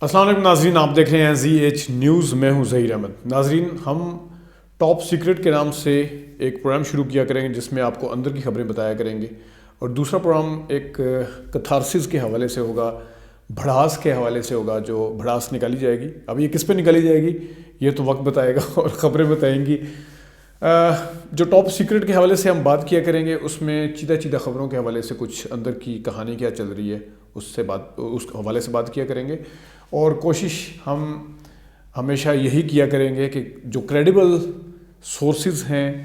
السلام علیکم ناظرین، آپ دیکھ رہے ہیں زی ایچ نیوز. میں ہوں ظہیر احمد. ناظرین، ہم ٹاپ سیکرٹ کے نام سے ایک پروگرام شروع کیا کریں گے جس میں آپ کو اندر کی خبریں بتایا کریں گے، اور دوسرا پروگرام ایک کتھارسس کے حوالے سے ہوگا، بھڑاس کے حوالے سے ہوگا. جو بھڑاس نکالی جائے گی، اب یہ کس پہ نکالی جائے گی یہ تو وقت بتائے گا اور خبریں بتائیں گی. جو ٹاپ سیکرٹ کے حوالے سے ہم بات کیا کریں گے اس میں چیدہ خبروں کے حوالے سے کچھ اندر کی کہانی کیا چل رہی ہے اس حوالے سے بات کیا کریں گے. اور کوشش ہم ہمیشہ یہی کیا کریں گے کہ جو کریڈیبل سورسز ہیں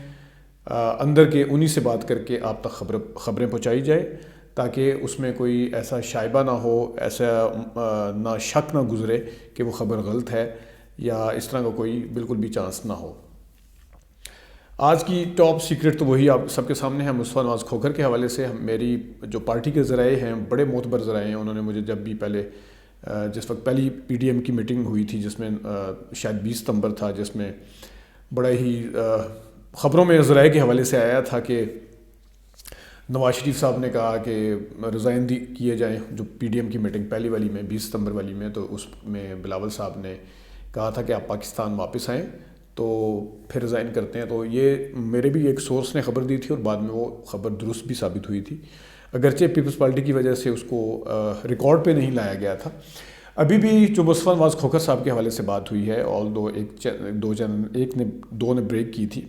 اندر کے، انہی سے بات کر کے آپ تک خبریں پہنچائی جائے، تاکہ اس میں کوئی ایسا شائبہ نہ ہو، ایسا نہ شک نہ گزرے کہ وہ خبر غلط ہے، یا اس طرح کا کوئی بالکل بھی چانس نہ ہو. آج کی ٹاپ سیکرٹ تو وہی آپ سب کے سامنے ہے. مصطفیٰ نواز کھوکھر کے حوالے سے میری جو پارٹی کے ذرائع ہیں، بڑے معتبر ذرائع ہیں، انہوں نے مجھے جب بھی جس وقت پہلی پی ڈی ایم کی میٹنگ ہوئی تھی، جس میں شاید 20 ستمبر تھا، جس میں بڑا ہی خبروں میں ذرائع کے حوالے سے آیا تھا کہ نواز شریف صاحب نے کہا کہ ریزائن کیے جائیں. جو پی ڈی ایم کی میٹنگ پہلی والی میں 20 ستمبر والی میں، تو اس میں بلاول صاحب نے کہا تھا کہ آپ پاکستان واپس آئیں تو پھر ریزائن کرتے ہیں. تو یہ میرے بھی ایک سورس نے خبر دی تھی، اور بعد میں وہ خبر درست بھی ثابت ہوئی تھی، اگرچہ پیپلز پارٹی کی وجہ سے اس کو ریکارڈ پہ نہیں لایا گیا تھا. ابھی بھی جو مصطفیٰ نواز کھوکھر صاحب کے حوالے سے بات ہوئی ہے، آل دو دو نے بریک کی تھی.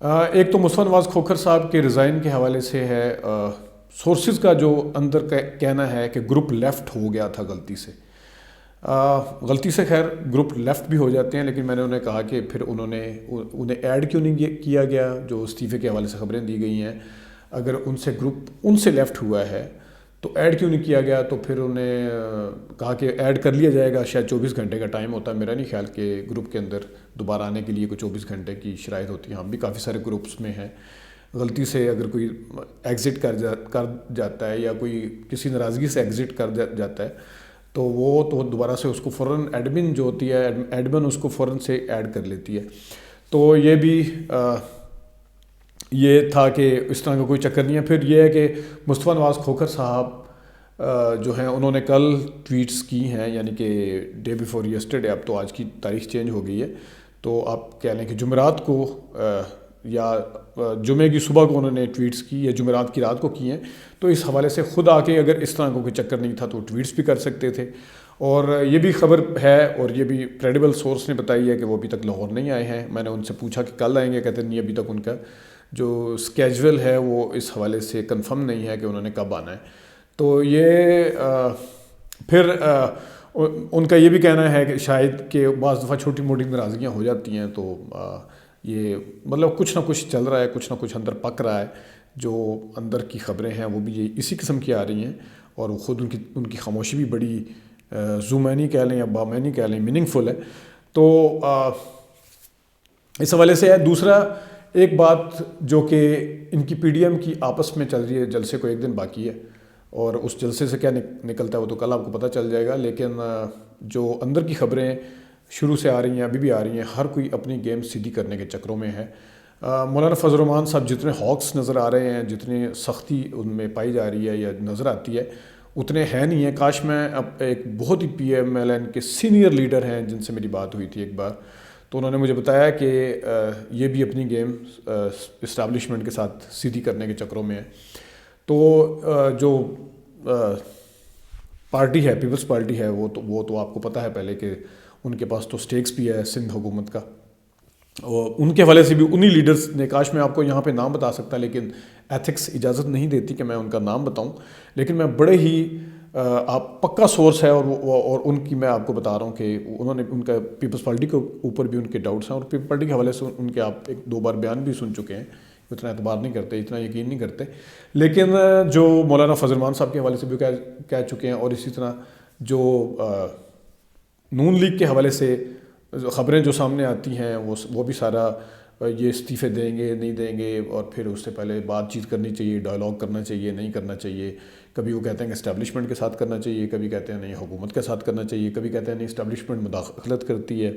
ایک تو مصطفیٰ نواز کھوکھر صاحب کے ریزائن کے حوالے سے ہے. سورسز کا جو اندر کا کہنا ہے کہ گروپ لیفٹ ہو گیا تھا غلطی سے خیر گروپ لیفٹ بھی ہو جاتے ہیں، لیکن میں نے انہیں کہا کہ پھر انہیں ایڈ کیوں نہیں کیا گیا. جو استعفے کے حوالے سے خبریں دی گئی ہیں، اگر گروپ ان سے لیفٹ ہوا ہے تو ایڈ کیوں نہیں کیا گیا. تو پھر انہیں کہا کہ ایڈ کر لیا جائے گا. شاید 24 گھنٹے کا ٹائم ہوتا ہے، میرا نہیں خیال کہ گروپ کے اندر دوبارہ آنے کے لیے کوئی 24 گھنٹے کی شرائط ہوتی ہے. ہم بھی کافی سارے گروپس میں ہیں، غلطی سے اگر کوئی ایگزٹ کر جاتا ہے یا کوئی کسی ناراضگی سے ایگزٹ کر جاتا ہے، تو وہ تو دوبارہ سے اس کو فوراً ایڈمن جو ہوتی ہے، ایڈمن اس کو فوراً سے ایڈ کر لیتی ہے. تو یہ بھی یہ تھا کہ اس طرح کا کوئی چکر نہیں ہے. پھر یہ ہے کہ مصطفیٰ نواز کھوکھر صاحب جو ہیں، انہوں نے کل ٹویٹس کی ہیں، یعنی کہ ڈے بیفور یسٹرڈے. اب تو آج کی تاریخ چینج ہو گئی ہے، تو آپ کہہ لیں کہ جمعرات کو یا جمعے کی صبح کو انہوں نے ٹویٹس کی، یا جمعرات کی رات کو کی ہیں. تو اس حوالے سے خود آ کے اگر اس طرح کا کوئی چکر نہیں تھا تو ٹویٹس بھی کر سکتے تھے. اور یہ بھی خبر ہے، اور یہ بھی کریڈیبل سورس نے بتائی ہے کہ وہ ابھی تک لاہور نہیں آئے ہیں. میں نے ان سے پوچھا کہ کل آئیں گے، کہتے ہیں نہیں، ابھی تک ان کا جو اسکیجول ہے وہ اس حوالے سے کنفرم نہیں ہے کہ انہوں نے کب آنا ہے. تو یہ پھر ان کا یہ بھی کہنا ہے کہ شاید کہ بعض دفعہ چھوٹی موٹی ناراضگیاں ہو جاتی ہیں، تو یہ مطلب کچھ نہ کچھ چل رہا ہے، کچھ نہ کچھ اندر پک رہا ہے. جو اندر کی خبریں ہیں وہ بھی اسی قسم کی آ رہی ہیں، اور خود ان کی خاموشی بھی بڑی زومینی کہہ لیں یا بامینی کہہ لیں، میننگ فل ہے. تو اس حوالے سے ہے. دوسرا ایک بات جو کہ ان کی پی ڈی ایم کی آپس میں چل رہی ہے، جلسے کو ایک دن باقی ہے، اور اس جلسے سے کیا نکلتا ہے وہ تو کل آپ کو پتہ چل جائے گا. لیکن جو اندر کی خبریں شروع سے آ رہی ہیں، ابھی بھی آ رہی ہیں، ہر کوئی اپنی گیم سیدھی کرنے کے چکروں میں ہے. مولانا فضل الرحمان صاحب جتنے ہاکس نظر آ رہے ہیں، جتنی سختی ان میں پائی جا رہی ہے یا نظر آتی ہے، اتنے ہیں نہیں ہیں. کاش میں اب ایک بہت ہی پی ایم ایل این کے سینئر لیڈر ہیں جن سے میری بات ہوئی تھی ایک بار، تو انہوں نے مجھے بتایا کہ یہ بھی اپنی گیم اسٹیبلشمنٹ کے ساتھ سیدھی کرنے کے چکروں میں ہے. تو جو پارٹی ہے، پیپلز پارٹی ہے، وہ تو آپ کو پتہ ہے پہلے کہ ان کے پاس تو سٹیکس بھی ہے سندھ حکومت کا، اور ان کے حوالے سے بھی انہی لیڈرز نے، کاش میں آپ کو یہاں پہ نام بتا سکتا، لیکن ایتھکس اجازت نہیں دیتی کہ میں ان کا نام بتاؤں. لیکن میں بڑے ہی آپ پکا سورس ہے، اور ان کی میں آپ کو بتا رہا ہوں کہ انہوں نے ان کا پیپلز پارٹی کے اوپر بھی ان کے ڈاؤٹس ہیں، اور پیپلز پارٹی کے حوالے سے ان کے آپ ایک دو بار بیان بھی سن چکے ہیں. اتنا اعتبار نہیں کرتے، اتنا یقین نہیں کرتے. لیکن جو مولانا فضل الرحمان صاحب کے حوالے سے بھی کہہ چکے ہیں، اور اسی طرح جو نون لیگ کے حوالے سے خبریں جو سامنے آتی ہیں، وہ بھی سارا یہ استعفے دیں گے نہیں دیں گے، اور پھر اس سے پہلے بات چیت کرنی چاہیے، ڈائلاگ کرنا چاہیے نہیں کرنا چاہیے. کبھی وہ کہتے ہیں کہ اسٹیبلشمنٹ کے ساتھ کرنا چاہیے، کبھی کہتے ہیں نہیں حکومت کے ساتھ کرنا چاہیے، کبھی کہتے ہیں نہیں اسٹیبلشمنٹ مداخلت کرتی ہے،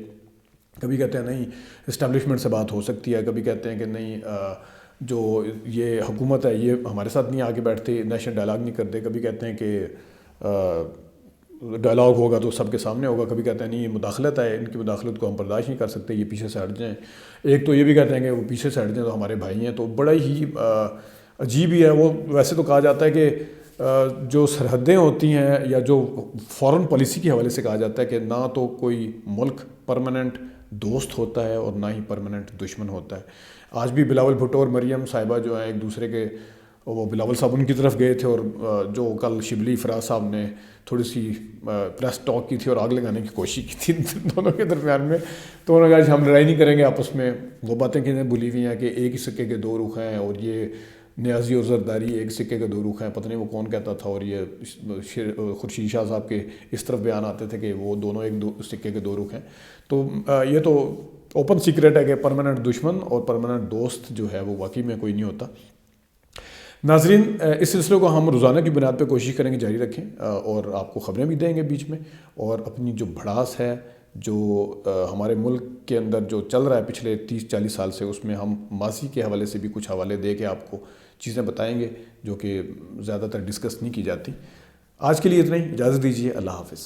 کبھی کہتے ہیں نہیں اسٹیبلشمنٹ سے بات ہو سکتی ہے، کبھی کہتے ہیں کہ نہیں جو یہ حکومت ہے یہ ہمارے ساتھ نہیں آگے بیٹھتے، نیشنل ڈائلاگ نہیں کرتے، کبھی کہتے ہیں کہ ڈائلاگ ہوگا تو سب کے سامنے ہوگا. کبھی کہتے ہیں نہیں یہ مداخلت ہے, ان کی مداخلت کو ہم برداشت نہیں کر سکتے, یہ پیچھے سے ہٹ جائیں. ایک تو یہ بھی کہتے ہیں کہ وہ پیچھے سے ہٹ جائیں تو ہمارے بھائی ہیں. تو بڑا ہی عجیب ہی ہے وہ. ویسے تو کہا جاتا ہے کہ جو سرحدیں ہوتی ہیں یا جو فارن پالیسی کے حوالے سے کہا جاتا ہے کہ نہ تو کوئی ملک پرماننٹ دوست ہوتا ہے اور نہ ہی پرماننٹ دشمن ہوتا ہے. آج بھی بلاول بھٹو اور مریم صاحبہ جو ہیں ایک دوسرے کے, وہ بلاول صاحب ان کی طرف گئے تھے, اور جو کل شبلی فراز صاحب نے تھوڑی سی پریس ٹاک کی تھی اور آگ لگانے کی کوشش کی تھی دونوں کے درمیان میں, تو انہوں نے کہا ہم لڑائی نہیں کریں گے آپس میں. وہ باتیں کتنے بھولی ہوئی ہیں کہ ایک ہی سکے کے دو رخ ہیں, اور یہ نیازی اور زرداری ایک سکے کے دو رخ ہیں, پتہ نہیں وہ کون کہتا تھا. اور یہ خورشید شاہ صاحب کے اس طرف بیان آتے تھے کہ وہ دونوں ایک سکے کے دو رخ ہیں. تو یہ تو اوپن سیکرٹ ہے کہ پرماننٹ دشمن اور پرماننٹ دوست جو ہے وہ واقعی میں کوئی نہیں ہوتا. ناظرین, اس سلسلے کو ہم روزانہ کی بنیاد پہ کوشش کریں گے جاری رکھیں, اور آپ کو خبریں بھی دیں گے بیچ میں, اور اپنی جو بھڑاس ہے جو ہمارے ملک کے اندر جو چل رہا ہے پچھلے 30-40 سال سے, اس میں ہم ماضی کے حوالے سے بھی کچھ حوالے دے کے آپ کو چیزیں بتائیں گے جو کہ زیادہ تر ڈسکس نہیں کی جاتی. آج کے لیے اتنا ہی, اجازت دیجیے, اللہ حافظ.